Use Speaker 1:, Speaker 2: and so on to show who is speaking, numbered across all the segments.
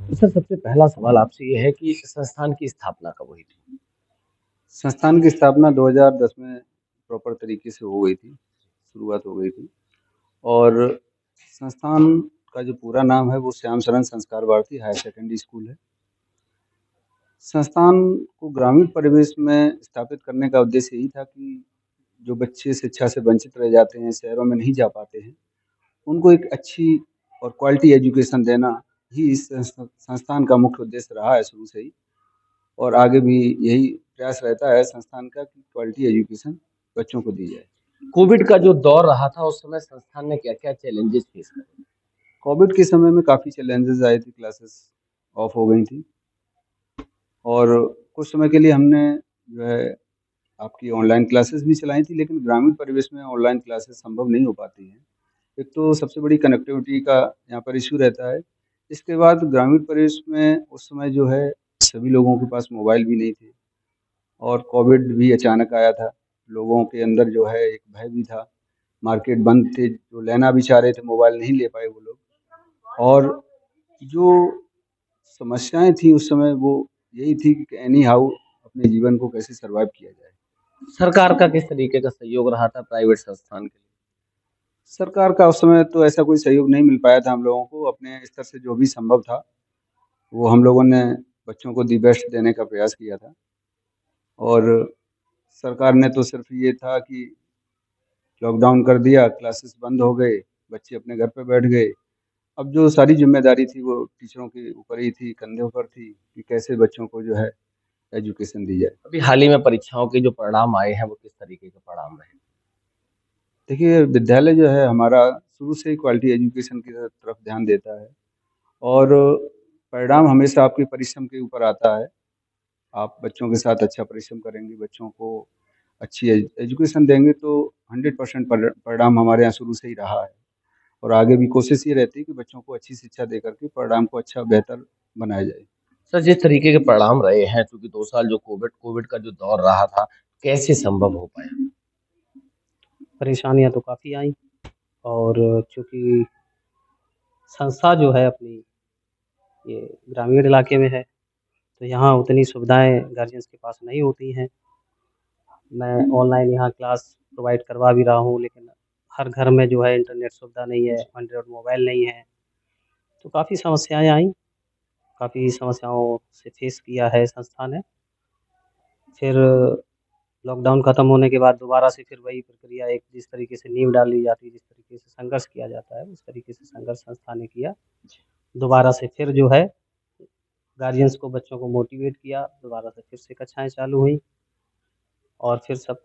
Speaker 1: तो सर सबसे पहला सवाल आपसे ये है कि संस्थान की स्थापना कब हुई थी?
Speaker 2: संस्थान की स्थापना 2010 में प्रॉपर तरीके से हो गई थी, शुरुआत हो गई थी। और संस्थान का जो पूरा नाम है वो श्याम शरण संस्कार भारती हायर सेकेंडरी स्कूल है। संस्थान को ग्रामीण परिवेश में स्थापित करने का उद्देश्य यही था कि जो बच्चे शिक्षा से वंचित रह जाते हैं, शहरों में नहीं जा पाते हैं, उनको एक अच्छी और क्वालिटी एजुकेशन देना ही इस संस्थान का मुख्य उद्देश्य रहा है शुरू से ही। और आगे भी यही प्रयास रहता है संस्थान का कि क्वालिटी एजुकेशन बच्चों को दी जाए।
Speaker 1: कोविड का जो दौर रहा था उस समय संस्थान ने क्या-क्या चैलेंजेस फेस करे?
Speaker 2: कोविड के समय में काफ़ी चैलेंजेस आए थे, क्लासेस ऑफ हो गई थी और कुछ समय के लिए हमने जो है आपकी ऑनलाइन क्लासेस भी चलाई थी, लेकिन ग्रामीण परिवेश में ऑनलाइन क्लासेस संभव नहीं हो पाती हैं। एक तो सबसे बड़ी कनेक्टिविटी का यहाँ पर इश्यू रहता है। इसके बाद ग्रामीण परिवेश में उस समय जो है सभी लोगों के पास मोबाइल भी नहीं थे और कोविड भी अचानक आया था। लोगों के अंदर जो है एक भय भी था, मार्केट बंद थे, जो लेना भी चाह रहे थे मोबाइल नहीं ले पाए वो लोग। और जो समस्याएँ थी उस समय वो यही थी कि एनी हाउ अपने जीवन को कैसे सर्वाइव किया जाए।
Speaker 1: सरकार का किस तरीके का सहयोग रहा था प्राइवेट संस्थान के लिए?
Speaker 2: सरकार का उस समय तो ऐसा कोई सहयोग नहीं मिल पाया था हम लोगों को, अपने स्तर से जो भी संभव था, वो हम लोगों ने बच्चों को दी बेस्ट देने का प्रयास किया था। और सरकार ने तो सिर्फ़ ये था कि लॉकडाउन कर दिया, क्लासेस बंद हो गए, बच्चे अपने घर पे बैठ गए। अब जो सारी ज़िम्मेदारी थी वो टीचरों के ऊपर ही थी, कंधों पर थी कि कैसे बच्चों को जो है एजुकेशन दी जाए।
Speaker 1: अभी हाल ही में परीक्षाओं के जो परिणाम आए हैं वो किस तरीके के परिणाम रहे?
Speaker 2: देखिए, विद्यालय जो है हमारा शुरू से ही क्वालिटी एजुकेशन की तरफ ध्यान देता है और परिणाम हमेशा आपके परिश्रम के ऊपर आता है। आप बच्चों के साथ अच्छा परिश्रम करेंगे, बच्चों को अच्छी एजुकेशन देंगे तो 100% परिणाम हमारे यहाँ शुरू से ही रहा है और आगे भी कोशिश ये रहती है कि बच्चों को अच्छी शिक्षा देकर के परिणाम को अच्छा बेहतर बनाया जाए।
Speaker 1: सर जिस तरीके के परिणाम रहे हैं चूँकि 2 साल जो कोविड का जो दौर रहा था, कैसे संभव हो पाया?
Speaker 3: परेशानियाँ तो काफ़ी आईं और चूँकि संस्था जो है अपनी ये ग्रामीण इलाके में है, तो यहाँ उतनी सुविधाएँ गार्जियंस के पास नहीं होती हैं। मैं ऑनलाइन यहाँ क्लास प्रोवाइड करवा भी रहा हूँ, लेकिन हर घर में जो है इंटरनेट सुविधा नहीं है, एंड्रॉइड मोबाइल नहीं है, तो काफ़ी समस्याएँ आईं, काफ़ी समस्याओं से फेस किया है संस्था ने। फिर लॉकडाउन खत्म होने के बाद दोबारा से फिर वही प्रक्रिया एक जिस तरीके से नींव डाली जाती है, जिस तरीके से संघर्ष किया जाता है, उस तरीके से संघर्ष संस्था ने किया। दोबारा से फिर जो है गार्जियंस को बच्चों को मोटिवेट किया, दोबारा से फिर से कक्षाएँ चालू हुईं और फिर सब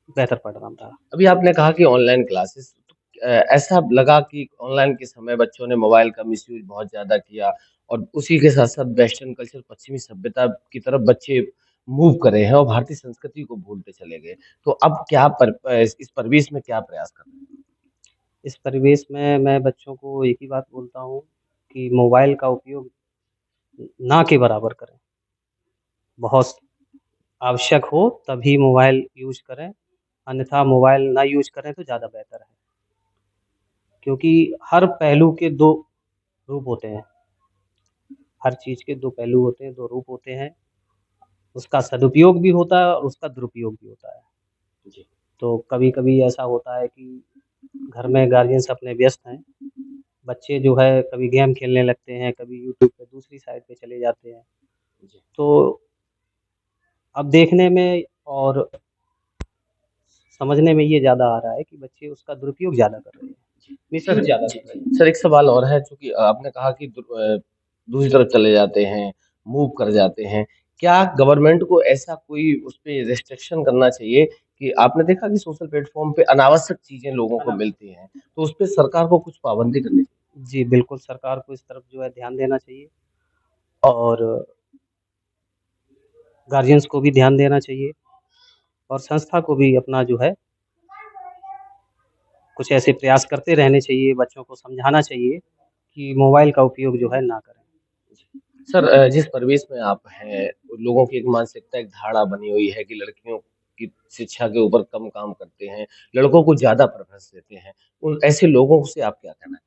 Speaker 3: बेहतर परिणाम रहा।
Speaker 1: अभी आपने कहा कि ऑनलाइन क्लासेस ऐसा लगा कि ऑनलाइन के समय बच्चों ने मोबाइल का मिसयूज़ बहुत ज़्यादा किया और उसी के साथ-साथ वेस्टर्न कल्चर, पश्चिमी सभ्यता की तरफ बच्चे मूव कर रहे हैं और भारतीय संस्कृति को भूलते चले गए। तो अब क्या इस परिवेश में क्या प्रयास कर रहे हैं?
Speaker 3: इस परिवेश में मैं बच्चों को एक ही बात बोलता हूँ कि मोबाइल का उपयोग ना के बराबर करें। बहुत आवश्यक हो तभी मोबाइल यूज़ करें, अन्यथा मोबाइल ना यूज़ करें तो ज़्यादा बेहतर है। क्योंकि हर पहलू के 2 रूप होते हैं, हर चीज़ के 2 पहलू होते हैं, 2 रूप होते हैं। उसका सदुपयोग भी होता है और उसका दुरुपयोग भी होता है।
Speaker 1: जी।
Speaker 3: तो कभी-कभी ऐसा होता है कि घर में गार्जियंस अपने व्यस्त हैं, बच्चे जो है कभी गेम खेलने लगते हैं, कभी यूट्यूब पे दूसरी साइट पे चले जाते हैं।
Speaker 1: जी।
Speaker 3: तो अब देखने में और समझने में ये ज़्यादा आ रहा है कि बच्चे उसका दुरुपयोग ज़्यादा कर रहे हैं,
Speaker 1: सर
Speaker 3: मिसयूज़ ज़्यादा
Speaker 1: जी,
Speaker 3: कर रहे हैं।
Speaker 1: सर एक सवाल और है चूँकि आपने कहा कि दूसरी तरफ चले जाते हैं, मूव कर जाते हैं। क्या गवर्नमेंट को ऐसा कोई उसपे रिस्ट्रिक्शन करना चाहिए कि आपने देखा कि सोशल प्लेटफ़ॉर्म पे अनावश्यक चीज़ें लोगों को मिलती हैं, तो उसपे सरकार को कुछ पाबंदी करनी चाहिए?
Speaker 3: जी, बिल्कुल सरकार को इस तरफ जो है ध्यान देना चाहिए और गार्जियंस को भी ध्यान देना चाहिए और संस्था को भी अपना जो है कुछ ऐसे प्रयास करते रहने चाहिए, बच्चों को समझाना चाहिए कि मोबाइल का उपयोग जो है ना करें।
Speaker 1: सर जिस परिवेश में आप हैं, लोगों की एक मानसिकता, एक धारणा बनी हुई है कि लड़कियों की शिक्षा के ऊपर कम काम करते हैं, लड़कों को ज़्यादा प्रेफ़रेंस देते हैं। उन ऐसे लोगों से आप क्या कहना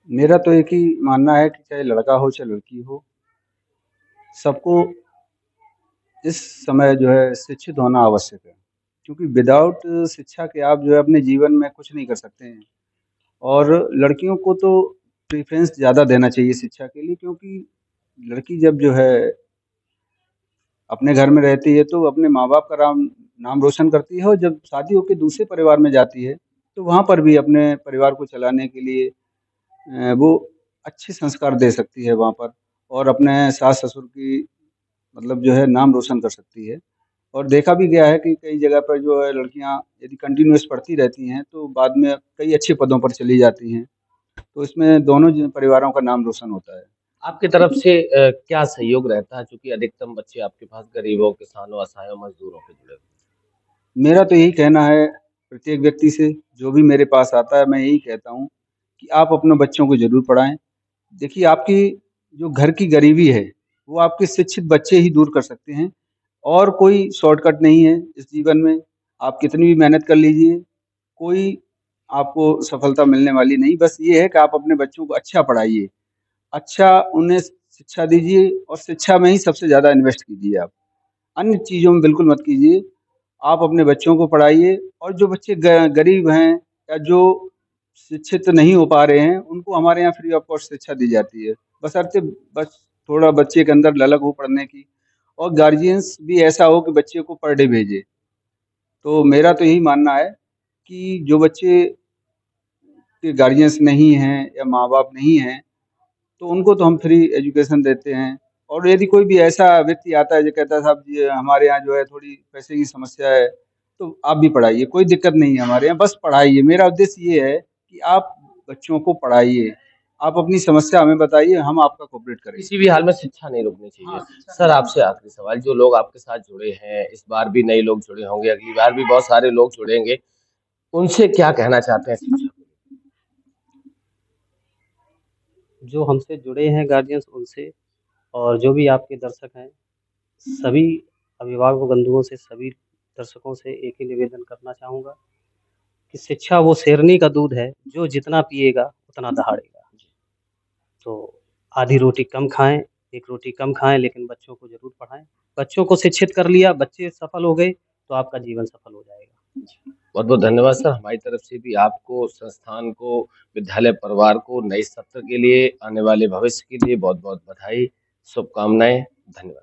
Speaker 2: मेरा तो एक ही मानना है कि चाहे लड़का हो चाहे लड़की हो, सबको इस समय जो है शिक्षित होना आवश्यक है। क्योंकि विदाउट शिक्षा के आप जो है अपने जीवन में कुछ नहीं कर सकते हैं। और लड़कियों को तो प्रेफ़रेंस ज़्यादा देना चाहिए शिक्षा के लिए, क्योंकि लड़की जब जो है अपने घर में रहती है तो अपने माँ-बाप का नाम रोशन करती है, और जब शादी होके दूसरे परिवार में जाती है, तो वहाँ पर भी अपने परिवार को चलाने के लिए वो अच्छे संस्कार दे सकती है वहाँ पर, और अपने सास-ससुर की मतलब जो है नाम रोशन कर सकती है। और देखा भी गया है कि कई जगह पर जो है लड़कियाँ यदि कंटिन्यूअस पढ़ती रहती हैं, तो बाद में कई अच्छे पदों पर चली जाती हैं। तो इसमें दोनों परिवारों का नाम रोशन होता है।
Speaker 1: आपकी तरफ से क्या सहयोग रहता है? चूँकि अधिकतम बच्चे आपके पास गरीबों, किसानों, असहायों, मज़दूरों के जुड़े हुए हैं।
Speaker 2: मेरा तो यही कहना है प्रत्येक व्यक्ति से, जो भी मेरे पास आता है मैं यही कहता हूँ कि आप अपने बच्चों को ज़रूर पढ़ाएँ। देखिए, आपकी जो घर की गरीबी है, वो आपके शिक्षित बच्चे ही दूर कर सकते हैं, और कोई शॉर्टकट नहीं है इस जीवन में। आप कितनी भी मेहनत कर लीजिए, कोई आपको सफलता मिलने वाली नहीं। बस ये है कि आप अपने बच्चों को अच्छा पढ़ाइए, अच्छा उन्हें शिक्षा दीजिए, और शिक्षा में ही सबसे ज़्यादा इन्वेस्ट कीजिए आप। अन्य चीज़ों में बिल्कुल मत कीजिए। आप अपने बच्चों को पढ़ाइए, और जो बच्चे गरीब हैं या जो शिक्षित नहीं हो पा रहे हैं, उनको हमारे यहाँ फ्री ऑफ कॉस्ट शिक्षा दी जाती है। बशर्ते बस थोड़ा बच्चे के अंदर ललक हो पढ़ने की, और गार्जियंस भी ऐसा हो कि बच्चे को पढ़ने भेजे। तो मेरा तो यही मानना है कि जो बच्चे के गार्जियंस नहीं हैं या माँ-बाप नहीं हैं, तो उनको तो हम फ्री एजुकेशन देते हैं। और यदि कोई भी ऐसा व्यक्ति आता है जो कहता है साहब जी हमारे यहाँ जो है थोड़ी पैसे की समस्या है, तो आप भी पढ़ाइए, कोई दिक्कत नहीं है हमारे यहाँ, बस पढ़ाइए। मेरा उद्देश्य ये है कि आप बच्चों को पढ़ाइए, आप अपनी समस्या हमें बताइए, हम आपका कोऑपरेट करेंगे।
Speaker 1: किसी भी हाल में शिक्षा नहीं रुकनी चाहिए।
Speaker 2: हाँ, शिक्षा
Speaker 1: सर,
Speaker 2: नहीं
Speaker 1: आपसे आखिरी सवाल, जो लोग आपके साथ जुड़े हैं, इस बार भी नए लोग जुड़े होंगे, अगली बार भी बहुत सारे लोग जुड़ेंगे, उनसे क्या कहना चाहते हैं शिक्षा को?
Speaker 3: जो हमसे जुड़े हैं गार्जियंस उनसे, और जो भी आपके दर्शक हैं, सभी अभिभावक बंधुओं से, सभी दर्शकों से एक ही निवेदन करना चाहूँगा कि शिक्षा वो शेरनी का दूध है, जो जितना पिएगा उतना दहाड़ेगा। तो आधी रोटी कम खाएँ, एक रोटी कम खाएँ, लेकिन बच्चों को ज़रूर पढ़ाएँ। बच्चों को शिक्षित कर लिया, बच्चे सफल हो गए, तो आपका जीवन सफल हो जाएगा।
Speaker 1: बहुत-बहुत धन्यवाद सर, हमारी तरफ से भी आपको, संस्थान को, विद्यालय परिवार को नए सत्र के लिए, आने वाले भविष्य के लिए बहुत-बहुत बधाई, शुभकामनाएँ। धन्यवाद।